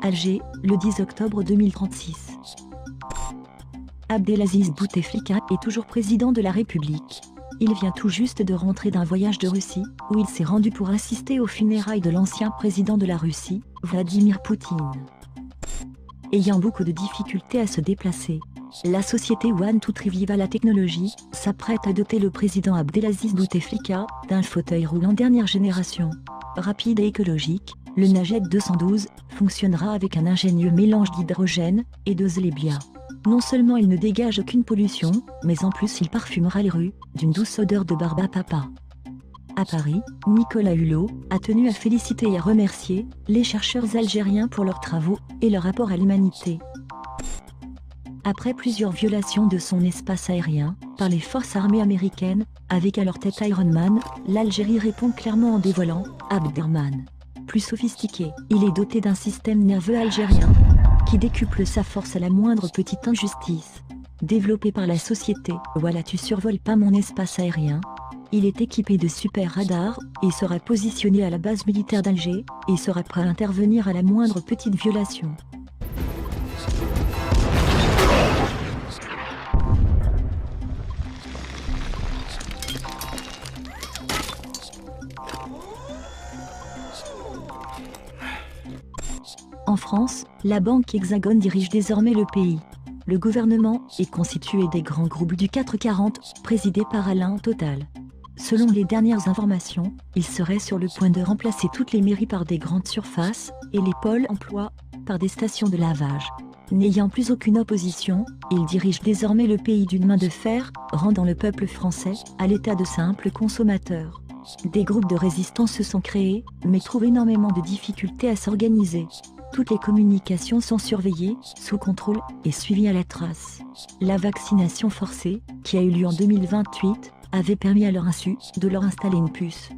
Alger, le 10 octobre 2036. Abdelaziz Bouteflika est toujours président de la République. Il vient tout juste de rentrer d'un voyage de Russie, où il s'est rendu pour assister aux funérailles de l'ancien président de la Russie, Vladimir Poutine. Ayant beaucoup de difficultés à se déplacer, la société One to Triviva Technologies s'apprête à doter le président Abdelaziz Bouteflika d'un fauteuil roulant dernière génération. Rapide et écologique, le Najet 212 fonctionnera avec un ingénieux mélange d'hydrogène et de zlébia. Non seulement il ne dégage aucune pollution, mais en plus il parfumera les rues d'une douce odeur de barbe à papa. À Paris, Nicolas Hulot a tenu à féliciter et à remercier les chercheurs algériens pour leurs travaux et leur apport à l'humanité. Après plusieurs violations de son espace aérien par les forces armées américaines, avec à leur tête Iron Man, l'Algérie répond clairement en dévoilant Abderrahmane. Plus sophistiqué, il est doté d'un système nerveux algérien qui décuple sa force à la moindre petite injustice. Développé par la société Voilà tu survoles pas mon espace aérien, il est équipé de super radars et sera positionné à la base militaire d'Alger et sera prêt à intervenir à la moindre petite violation. En France, la banque Hexagone dirige désormais le pays. Le gouvernement est constitué des grands groupes du 440, présidé par Alain Total. Selon les dernières informations, il serait sur le point de remplacer toutes les mairies par des grandes surfaces, et les pôles emploi, par des stations de lavage. N'ayant plus aucune opposition, il dirige désormais le pays d'une main de fer, rendant le peuple français à l'état de simple consommateur. Des groupes de résistance se sont créés, mais trouvent énormément de difficultés à s'organiser. Toutes les communications sont surveillées, sous contrôle et suivies à la trace. La vaccination forcée, qui a eu lieu en 2028, avait permis à leur insu de leur installer une puce.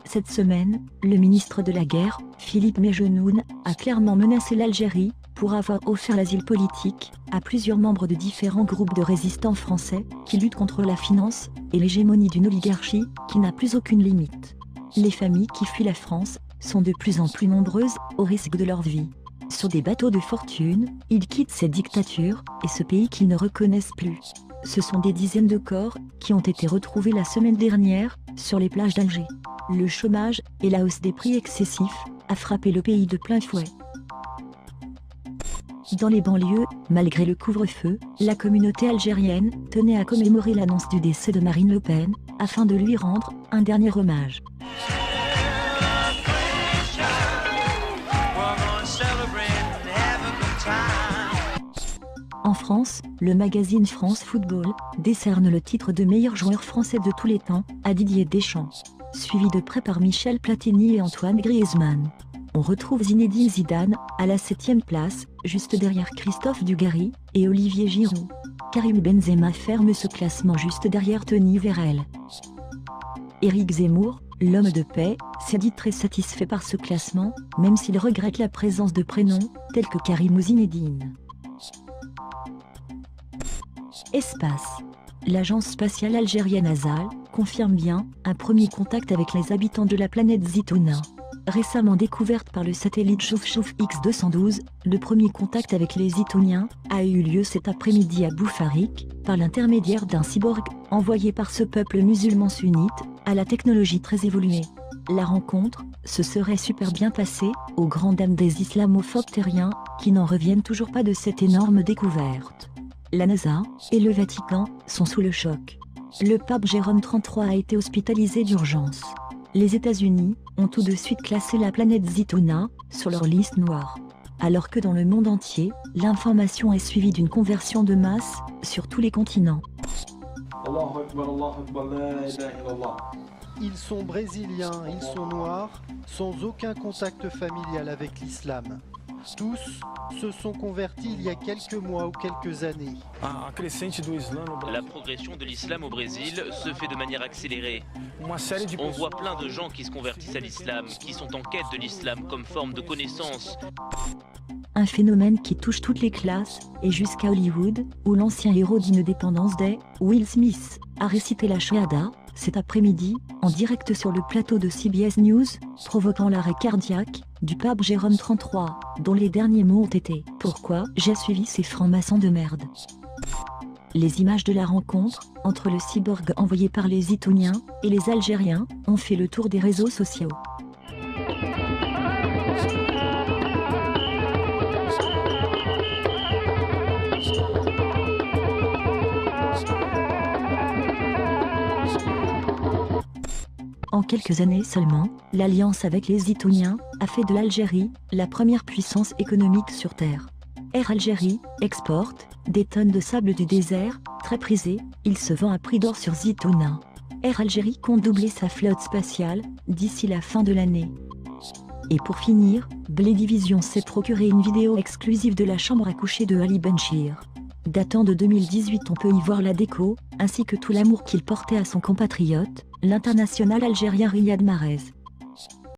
Cette semaine, le ministre de la Guerre, Philippe Méjenoun, a clairement menacé l'Algérie pour avoir offert l'asile politique à plusieurs membres de différents groupes de résistants français qui luttent contre la finance et l'hégémonie d'une oligarchie qui n'a plus aucune limite. Les familles qui fuient la France sont de plus en plus nombreuses, au risque de leur vie. Sur des bateaux de fortune, ils quittent ces dictatures et ce pays qu'ils ne reconnaissent plus. Ce sont des dizaines de corps qui ont été retrouvés la semaine dernière sur les plages d'Alger. Le chômage et la hausse des prix excessifs a frappé le pays de plein fouet. Dans les banlieues, malgré le couvre-feu, la communauté algérienne tenait à commémorer l'annonce du décès de Marine Le Pen, afin de lui rendre un dernier hommage. En France, le magazine France Football décerne le titre de meilleur joueur français de tous les temps à Didier Deschamps, suivi de près par Michel Platini et Antoine Griezmann. On retrouve Zinedine Zidane à la 7e place, juste derrière Christophe Dugarry et Olivier Giroud. Karim Benzema ferme ce classement juste derrière Tony Vérel. Éric Zemmour, l'homme de paix, s'est dit très satisfait par ce classement, même s'il regrette la présence de prénoms tels que Karim ou Zinedine. Espace. L'agence spatiale algérienne Azal confirme bien un premier contact avec les habitants de la planète Zitouna. Récemment découverte par le satellite Chouf-Chouf X212, le premier contact avec les Zitouniens a eu lieu cet après-midi à Boufarik, par l'intermédiaire d'un cyborg envoyé par ce peuple musulman sunnite, à la technologie très évoluée. La rencontre se serait super bien passée, aux grandes dames des islamophobes terriens, qui n'en reviennent toujours pas de cette énorme découverte. La NASA et le Vatican sont sous le choc. Le pape Jérôme XXXIII a été hospitalisé d'urgence. Les États-Unis ont tout de suite classé la planète Zitouna sur leur liste noire. Alors que dans le monde entier, l'information est suivie d'une conversion de masse sur tous les continents. Ils sont brésiliens, ils sont noirs, sans aucun contact familial avec l'islam. Tous se sont convertis il y a quelques mois ou quelques années. La progression de l'islam au Brésil se fait de manière accélérée. On voit plein de gens qui se convertissent à l'islam, qui sont en quête de l'islam comme forme de connaissance. Un phénomène qui touche toutes les classes, et jusqu'à Hollywood, où l'ancien héros d'Indépendance Day, Will Smith, a récité la Shahada, cet après-midi, en direct sur le plateau de CBS News, provoquant l'arrêt cardiaque du pape Jérôme XXXIII, dont les derniers mots ont été « Pourquoi j'ai suivi ces francs-maçons de merde ?» Les images de la rencontre entre le cyborg envoyé par les Zitouniens et les Algériens ont fait le tour des réseaux sociaux. En quelques années seulement, l'alliance avec les Zitouniens a fait de l'Algérie la première puissance économique sur Terre. Air Algérie exporte des tonnes de sable du désert, très prisé, il se vend à prix d'or sur Zitouna. Air Algérie compte doubler sa flotte spatiale d'ici la fin de l'année. Et pour finir, Blé Division s'est procuré une vidéo exclusive de la chambre à coucher de Ali Benchir. Datant de 2018, on peut y voir la déco, ainsi que tout l'amour qu'il portait à son compatriote, l'international algérien Riyad Mahrez.